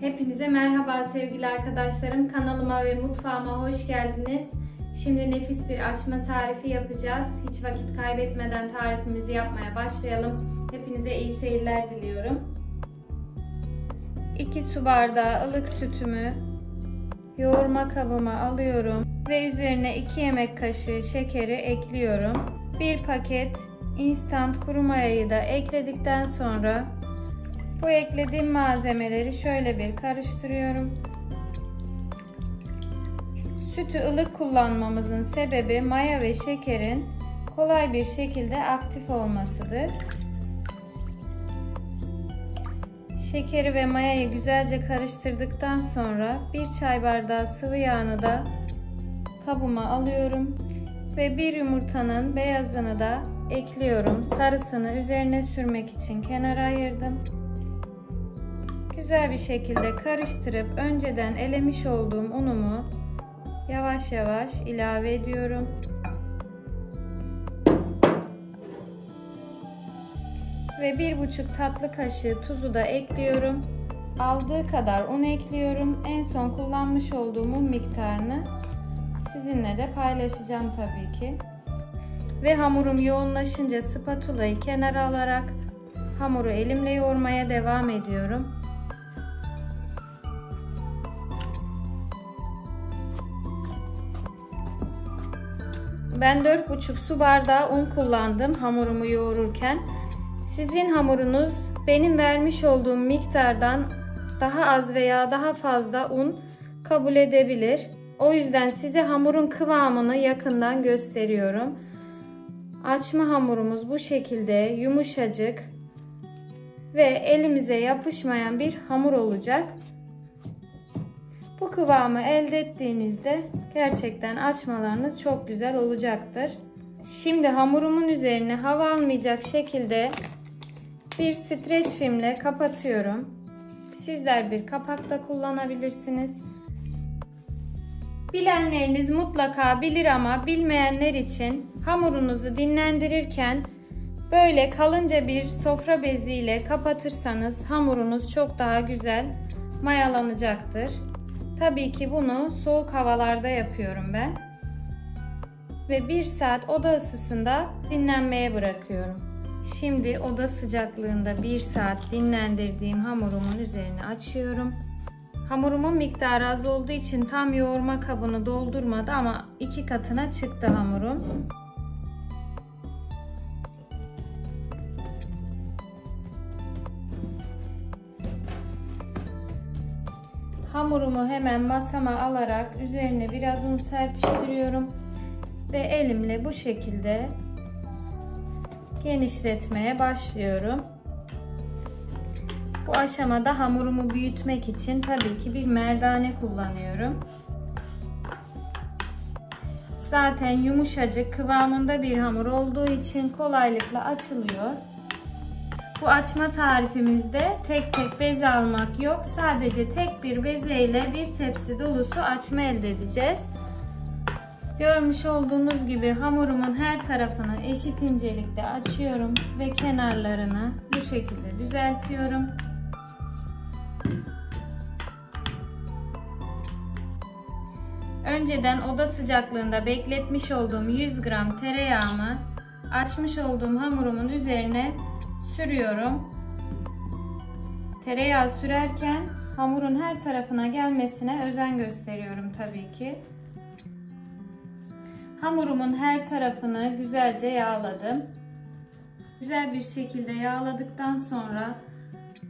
Hepinize merhaba sevgili arkadaşlarım. Kanalıma ve mutfağıma hoş geldiniz. Şimdi nefis bir açma tarifi yapacağız. Hiç vakit kaybetmeden tarifimizi yapmaya başlayalım. Hepinize iyi seyirler diliyorum. 2 su bardağı ılık sütümü yoğurma kabıma alıyorum ve üzerine 2 yemek kaşığı şekeri ekliyorum. 1 paket instant kuru mayayı da ekledikten sonra bu eklediğim malzemeleri şöyle bir karıştırıyorum. Sütü ılık kullanmamızın sebebi maya ve şekerin kolay bir şekilde aktif olmasıdır. Şekeri ve mayayı güzelce karıştırdıktan sonra 1 çay bardağı sıvı yağını da kabıma alıyorum ve 1 yumurtanın beyazını da ekliyorum. Sarısını üzerine sürmek için kenara ayırdım. Güzel bir şekilde karıştırıp önceden elemiş olduğum unumu yavaş yavaş ilave ediyorum. Ve 1,5 tatlı kaşığı tuzu da ekliyorum. Aldığı kadar un ekliyorum. En son kullanmış olduğum un miktarını sizinle de paylaşacağım tabii ki. Ve hamurum yoğunlaşınca spatulayı kenara alarak hamuru elimle yoğurmaya devam ediyorum. Ben 4,5 su bardağı un kullandım hamurumu yoğururken. Sizin hamurunuz benim vermiş olduğum miktardan daha az veya daha fazla un kabul edebilir. O yüzden size hamurun kıvamını yakından gösteriyorum. Açma hamurumuz bu şekilde yumuşacık ve elimize yapışmayan bir hamur olacak. Bu kıvamı elde ettiğinizde gerçekten açmalarınız çok güzel olacaktır. Şimdi hamurumun üzerine hava almayacak şekilde bir streç filmle kapatıyorum. Sizler bir kapak da kullanabilirsiniz. Bilenleriniz mutlaka bilir ama bilmeyenler için hamurunuzu dinlendirirken böyle kalınca bir sofra beziyle kapatırsanız hamurunuz çok daha güzel mayalanacaktır. Tabii ki bunu soğuk havalarda yapıyorum ben. Ve 1 saat oda ısısında dinlenmeye bırakıyorum. Şimdi oda sıcaklığında 1 saat dinlendirdiğim hamurumun üzerine açıyorum. Hamurumun miktarı az olduğu için tam yoğurma kabını doldurmadı ama 2 katına çıktı hamurum. Hamurumu hemen masama alarak üzerine biraz un serpiştiriyorum ve elimle bu şekilde genişletmeye başlıyorum. Bu aşamada hamurumu büyütmek için tabii ki bir merdane kullanıyorum. Zaten yumuşacık kıvamında bir hamur olduğu için kolaylıkla açılıyor. Bu açma tarifimizde tek tek beze almak yok. Sadece tek bir beze ile bir tepsi dolusu açma elde edeceğiz. Görmüş olduğunuz gibi hamurumun her tarafını eşit incelikte açıyorum ve kenarlarını bu şekilde düzeltiyorum. Önceden oda sıcaklığında bekletmiş olduğum 100 gram tereyağımı açmış olduğum hamurumun üzerine sürüyorum. Tereyağı sürerken hamurun her tarafına gelmesine özen gösteriyorum tabii ki. Hamurumun her tarafını güzelce yağladım. Güzel bir şekilde yağladıktan sonra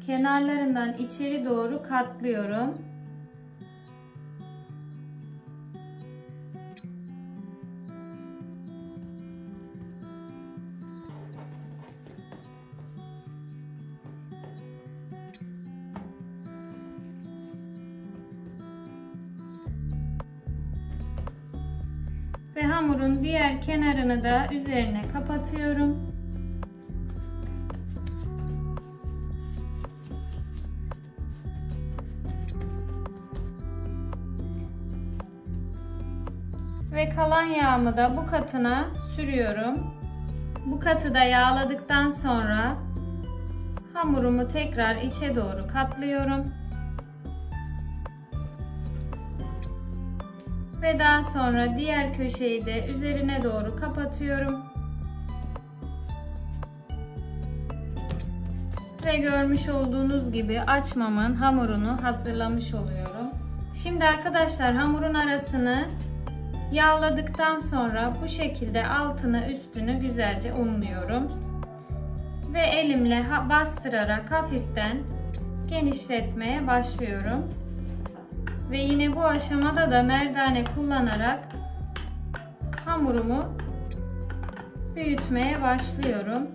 kenarlarından içeri doğru katlıyorum. Ve hamurun diğer kenarını da üzerine kapatıyorum. Ve kalan yağımı da bu katına sürüyorum. Bu katı da yağladıktan sonra hamurumu tekrar içe doğru katlıyorum. Ve daha sonra diğer köşeyi de üzerine doğru kapatıyorum. Ve görmüş olduğunuz gibi açmamın hamurunu hazırlamış oluyorum. Şimdi arkadaşlar hamurun arasını yağladıktan sonra bu şekilde altını üstünü güzelce unluyorum. Ve elimle bastırarak hafiften genişletmeye başlıyorum. Ve yine bu aşamada da merdane kullanarak hamurumu büyütmeye başlıyorum.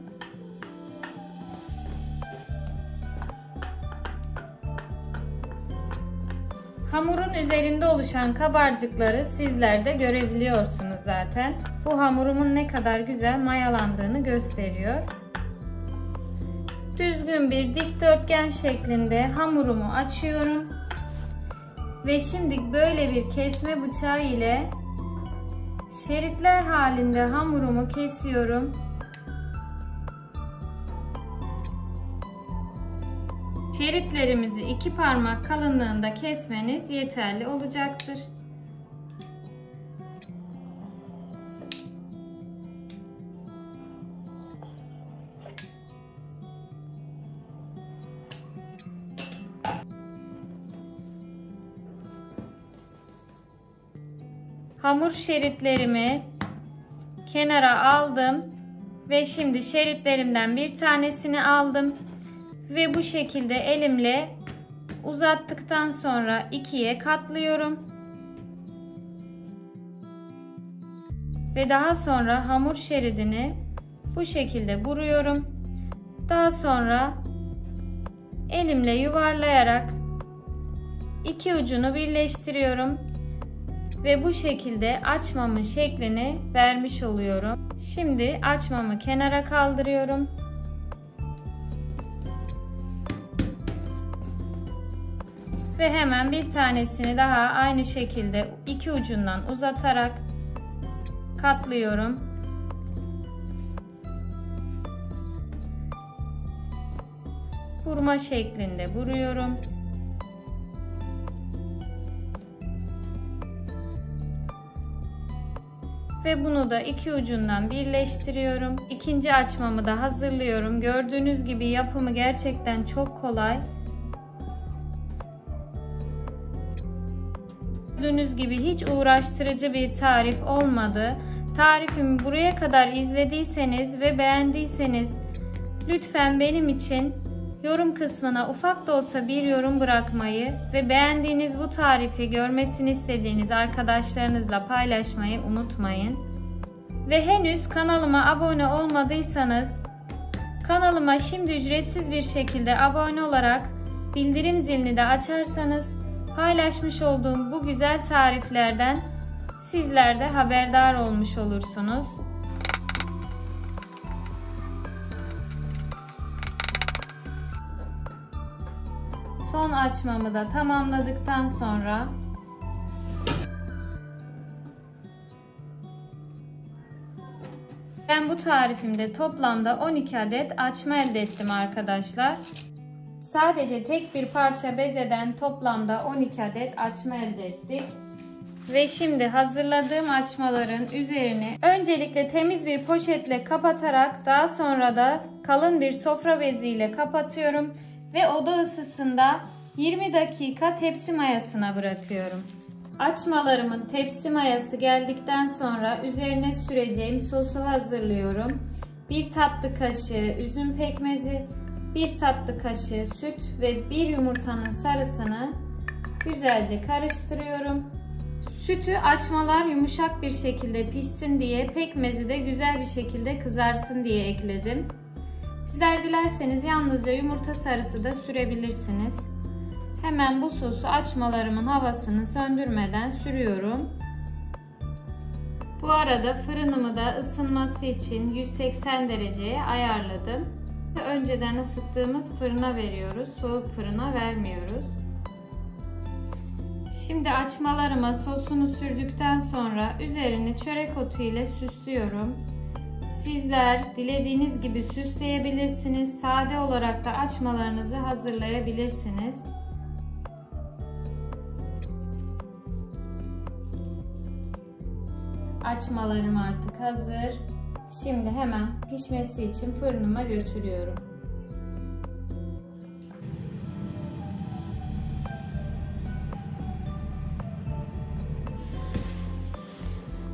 Hamurun üzerinde oluşan kabarcıkları sizler de görebiliyorsunuz zaten. Bu hamurumun ne kadar güzel mayalandığını gösteriyor. Düzgün bir dikdörtgen şeklinde hamurumu açıyorum. Ve şimdi böyle bir kesme bıçağı ile şeritler halinde hamurumu kesiyorum. Şeritlerimizi 2 parmak kalınlığında kesmeniz yeterli olacaktır. Hamur şeritlerimi kenara aldım ve şimdi şeritlerimden bir tanesini aldım ve bu şekilde elimle uzattıktan sonra ikiye katlıyorum ve daha sonra hamur şeridini bu şekilde vuruyorum. Daha sonra elimle yuvarlayarak iki ucunu birleştiriyorum. Ve bu şekilde açmamın şeklini vermiş oluyorum. Şimdi açmamı kenara kaldırıyorum. Ve hemen bir tanesini daha aynı şekilde iki ucundan uzatarak katlıyorum. Vurma şeklinde vuruyorum. Ve bunu da iki ucundan birleştiriyorum. İkinci açmamı da hazırlıyorum. Gördüğünüz gibi yapımı gerçekten çok kolay. Gördüğünüz gibi hiç uğraştırıcı bir tarif olmadı. Tarifimi buraya kadar izlediyseniz ve beğendiyseniz lütfen benim için yorum kısmına ufak da olsa bir yorum bırakmayı ve beğendiğiniz bu tarifi görmesini istediğiniz arkadaşlarınızla paylaşmayı unutmayın. Ve henüz kanalıma abone olmadıysanız kanalıma şimdi ücretsiz bir şekilde abone olarak bildirim zilini de açarsanız paylaşmış olduğum bu güzel tariflerden sizler de haberdar olmuş olursunuz. Son açmamı da tamamladıktan sonra ben bu tarifimde toplamda 12 adet açma elde ettim arkadaşlar. Sadece tek bir parça bezeden toplamda 12 adet açma elde ettik. Ve şimdi hazırladığım açmaların üzerini öncelikle temiz bir poşetle kapatarak daha sonra da kalın bir sofra beziyle kapatıyorum. Ve oda ısısında 20 dakika tepsi mayasına bırakıyorum. Açmalarımın tepsi mayası geldikten sonra üzerine süreceğim sosu hazırlıyorum. 1 tatlı kaşığı üzüm pekmezi, 1 tatlı kaşığı süt ve 1 yumurtanın sarısını güzelce karıştırıyorum. Sütü açmalar yumuşak bir şekilde pişsin diye, pekmezi de güzel bir şekilde kızarsın diye ekledim. Sizler dilerseniz yalnızca yumurta sarısı da sürebilirsiniz. Hemen bu sosu açmalarımın havasını söndürmeden sürüyorum. Bu arada fırınımı da ısınması için 180 dereceye ayarladım. Önceden ısıttığımız fırına veriyoruz. Soğuk fırına vermiyoruz. Şimdi açmalarıma sosunu sürdükten sonra üzerini çörek otu ile süslüyorum. Sizler dilediğiniz gibi süsleyebilirsiniz. Sade olarak da açmalarınızı hazırlayabilirsiniz. Açmalarım artık hazır. Şimdi hemen pişmesi için fırınıma götürüyorum.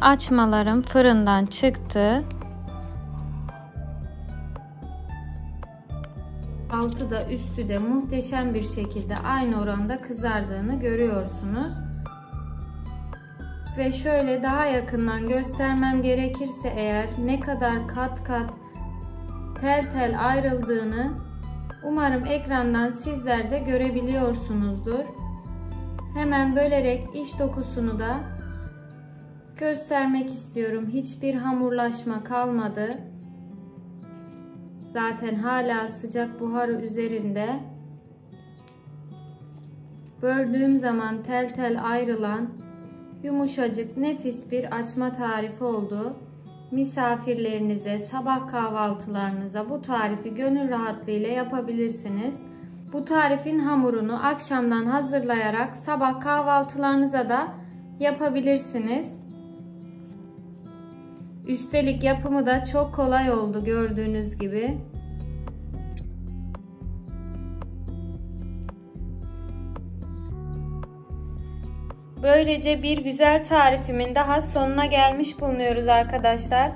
Açmalarım fırından çıktı. Altı da üstü de muhteşem bir şekilde aynı oranda kızardığını görüyorsunuz. Ve şöyle daha yakından göstermem gerekirse eğer ne kadar kat kat tel tel ayrıldığını umarım ekrandan sizler de görebiliyorsunuzdur. Hemen bölerek iç dokusunu da göstermek istiyorum. Hiçbir hamurlaşma kalmadı. Zaten hala sıcak buharı üzerinde. Böldüğüm zaman tel tel ayrılan yumuşacık nefis bir açma tarifi oldu. Misafirlerinize, sabah kahvaltılarınıza bu tarifi gönül rahatlığıyla yapabilirsiniz. Bu tarifin hamurunu akşamdan hazırlayarak sabah kahvaltılarınıza da yapabilirsiniz. Üstelik yapımı da çok kolay oldu gördüğünüz gibi. Böylece bir güzel tarifimin daha sonuna gelmiş bulunuyoruz arkadaşlar.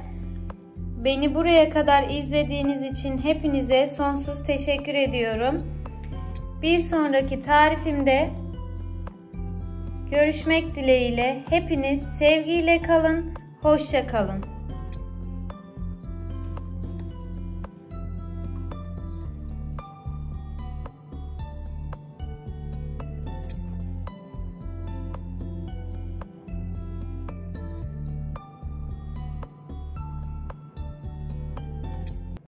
Beni buraya kadar izlediğiniz için hepinize sonsuz teşekkür ediyorum. Bir sonraki tarifimde görüşmek dileğiyle. Hepiniz sevgiyle kalın, hoşça kalın.